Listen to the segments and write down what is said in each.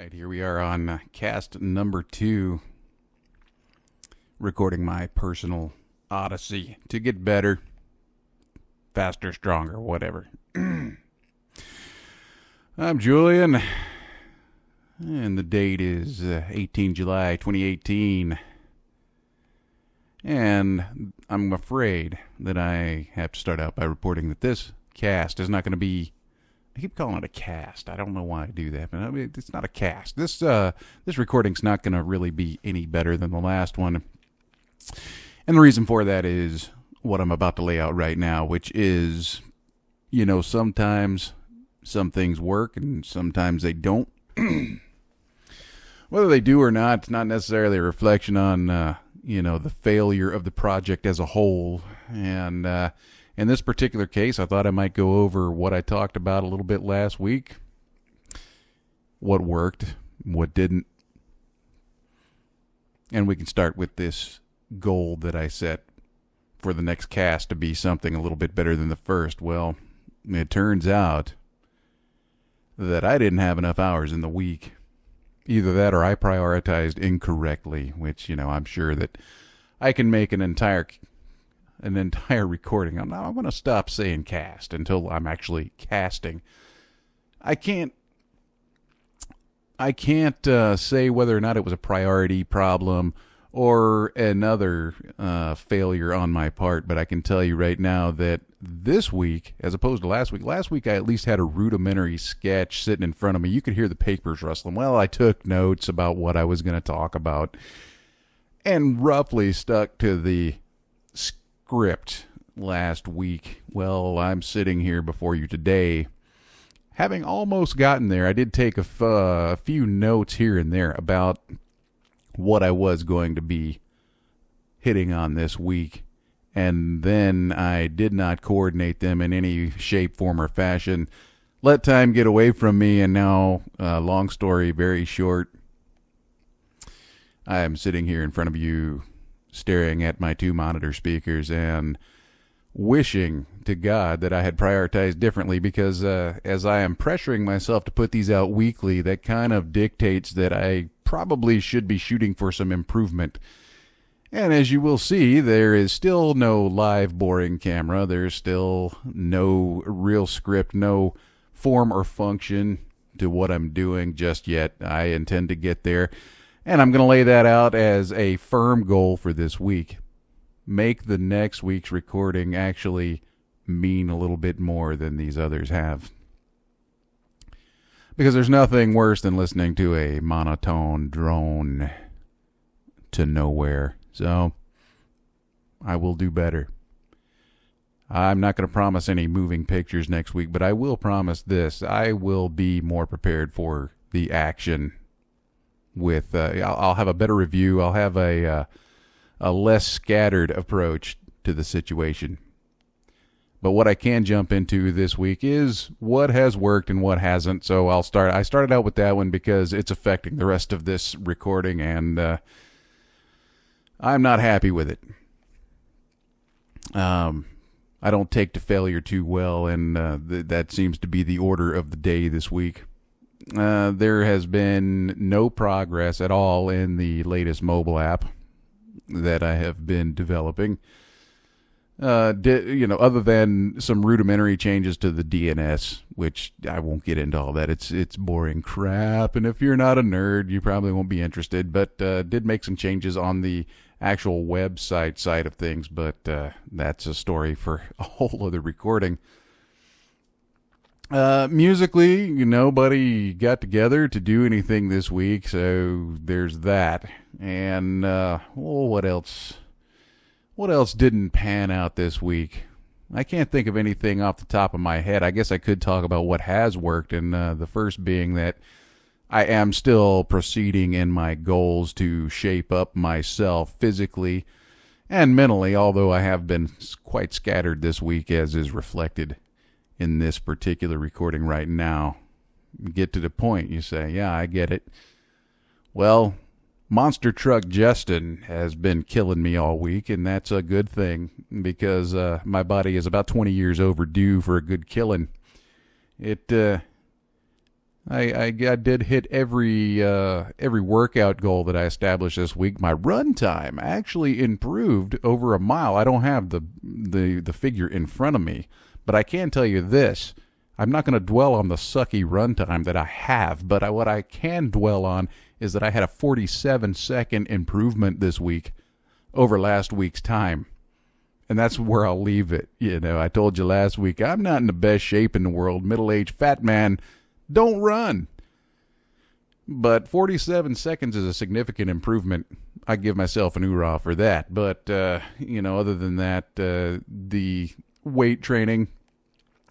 right, here we are on cast number 2, recording my personal odyssey to get better, faster, stronger, whatever. I'm Julian, and the date is 18 July 2018, and I'm afraid that I have to start out by reporting that this cast is not going to be, I keep calling it a cast. I don't know why I do that, but I mean, it's not a cast. This recording's not going to really be any better than the last one. And the reason for that is what I'm about to lay out right now, which is, sometimes some things work and sometimes they don't. Whether they do or not, it's not necessarily a reflection on, the failure of the project as a whole. And, in this particular case, I thought I might go over what I talked about a little bit last week, what worked, what didn't, and we can start with this goal that I set for the next cast to be something a little bit better than the first. Well, it turns out that I didn't have enough hours in the week. Either that or I prioritized incorrectly, which, I'm sure that I can make an entire recording. I'm going to stop saying cast until I'm actually casting. I can't say whether or not it was a priority problem or another failure on my part, but I can tell you right now that this week, as opposed to last week I at least had a rudimentary sketch sitting in front of me. You could hear the papers rustling. Well, I took notes about what I was going to talk about and roughly stuck to the script last week. Well, I'm sitting here before you today, having almost gotten there. I did take a few notes here and there about what I was going to be hitting on this week, and then I did not coordinate them in any shape, form, or fashion. Let time get away from me, and now, long story very short, I am sitting here in front of you staring at my 2 monitor speakers and wishing to God that I had prioritized differently, because as I am pressuring myself to put these out weekly, that kind of dictates that I probably should be shooting for some improvement. And as you will see, there is still no live boring camera. There's still no real script, no form or function to what I'm doing just yet. I intend to get there. And I'm going to lay that out as a firm goal for this week. Make the next week's recording actually mean a little bit more than these others have. Because there's nothing worse than listening to a monotone drone to nowhere. So, I will do better. I'm not going to promise any moving pictures next week, but I will promise this. I will be more prepared for the action. I'll have a better review. I'll have a less scattered approach to the situation. But what I can jump into this week is what has worked and what hasn't. So I started out with that one because it's affecting the rest of this recording, and I'm not happy with it. I don't take to failure too well, and that seems to be the order of the day this week. There has been no progress at all in the latest mobile app that I have been developing. Other than some rudimentary changes to the DNS, which I won't get into all that. It's boring crap, and if you're not a nerd, you probably won't be interested. But did make some changes on the actual website side of things, but that's a story for a whole other recording. Musically, nobody got together to do anything this week, so there's that. And what else? What else didn't pan out this week? I can't think of anything off the top of my head. I guess I could talk about what has worked, and the first being that I am still proceeding in my goals to shape up myself physically and mentally, although I have been quite scattered this week, as is reflected in this particular recording right now. You get to the point, you say, yeah, I get it. Well, Monster Truck Justin has been killing me all week, and that's a good thing because my body is about 20 years overdue for a good killing. It I did hit every workout goal that I established this week. My run time actually improved over a mile. I don't have the figure in front of me, but I can tell you this. I'm not going to dwell on the sucky run time that I have, but what I can dwell on is that I had a 47-second improvement this week over last week's time. And that's where I'll leave it. I told you last week, I'm not in the best shape in the world. Middle-aged fat man, don't run. But 47 seconds is a significant improvement. I give myself an hoorah for that. But, other than that, the weight training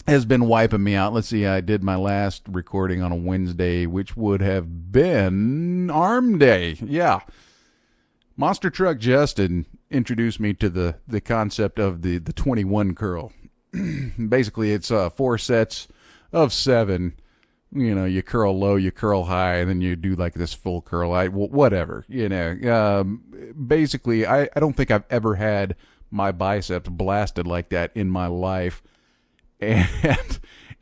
has been wiping me out. Let's see, I did my last recording on a Wednesday, which would have been Arm Day. Yeah. Monster Truck Justin introduced me to the concept of the 21 curl. Basically, it's 4 sets of 7. You curl low, you curl high, and then you do like this full curl. Whatever. Basically, I don't think I've ever had my biceps blasted like that in my life.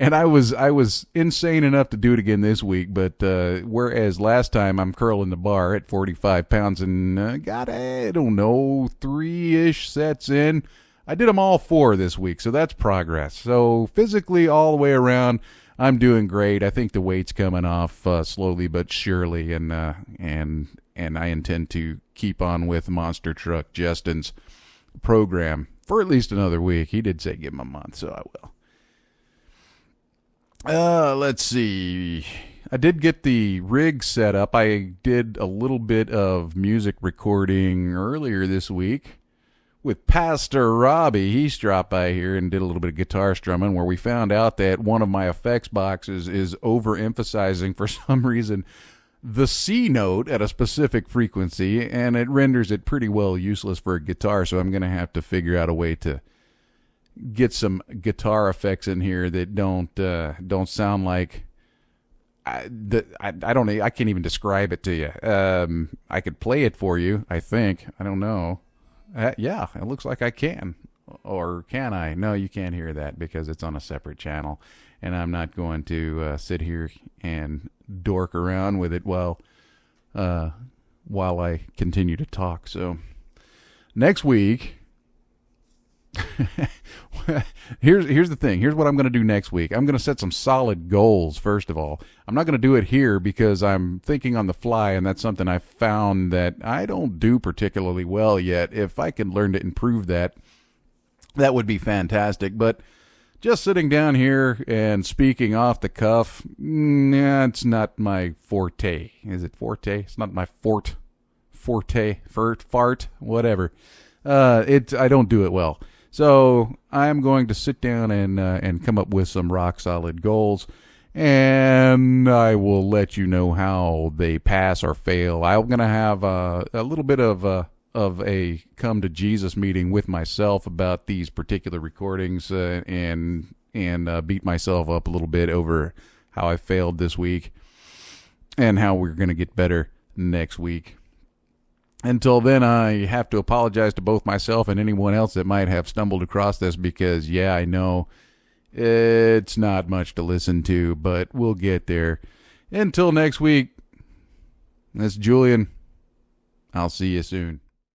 And I was insane enough to do it again this week, but whereas last time I'm curling the bar at 45 pounds and got, I don't know, 3-ish sets in, I did them all 4 this week, so that's progress. So physically all the way around, I'm doing great. I think the weight's coming off slowly but surely, and I intend to keep on with Monster Truck Justin's program for at least another week. He did say give him a month, so I will. Let's see. I did get the rig set up. I did a little bit of music recording earlier this week with Pastor Robbie. He dropped by here and did a little bit of guitar strumming, where we found out that one of my effects boxes is overemphasizing for some reason the C note at a specific frequency, and it renders it pretty well useless for a guitar. So I'm going to have to figure out a way to get some guitar effects in here that don't sound like I can't even describe it to you. I could play it for you, I think. I don't know. Yeah, it looks like I can. Or can I? No, you can't hear that because it's on a separate channel, and I'm not going to sit here and dork around with it while I continue to talk. So next week, here's the thing. Here's what I'm going to do next week. I'm going to set some solid goals, first of all. I'm not going to do it here because I'm thinking on the fly, and that's something I found that I don't do particularly well yet. If I can learn to improve that, that would be fantastic. But just sitting down here and speaking off the cuff, it's not my forte. Is it forte? It's not my fart, whatever. I don't do it well. So I'm going to sit down and come up with some rock solid goals, and I will let you know how they pass or fail. I'm going to have a little bit of a come to Jesus meeting with myself about these particular recordings, and beat myself up a little bit over how I failed this week and how we're going to get better next week. Until then, I have to apologize to both myself and anyone else that might have stumbled across this because, yeah, I know it's not much to listen to, but we'll get there. Until next week, this is Julian. I'll see you soon.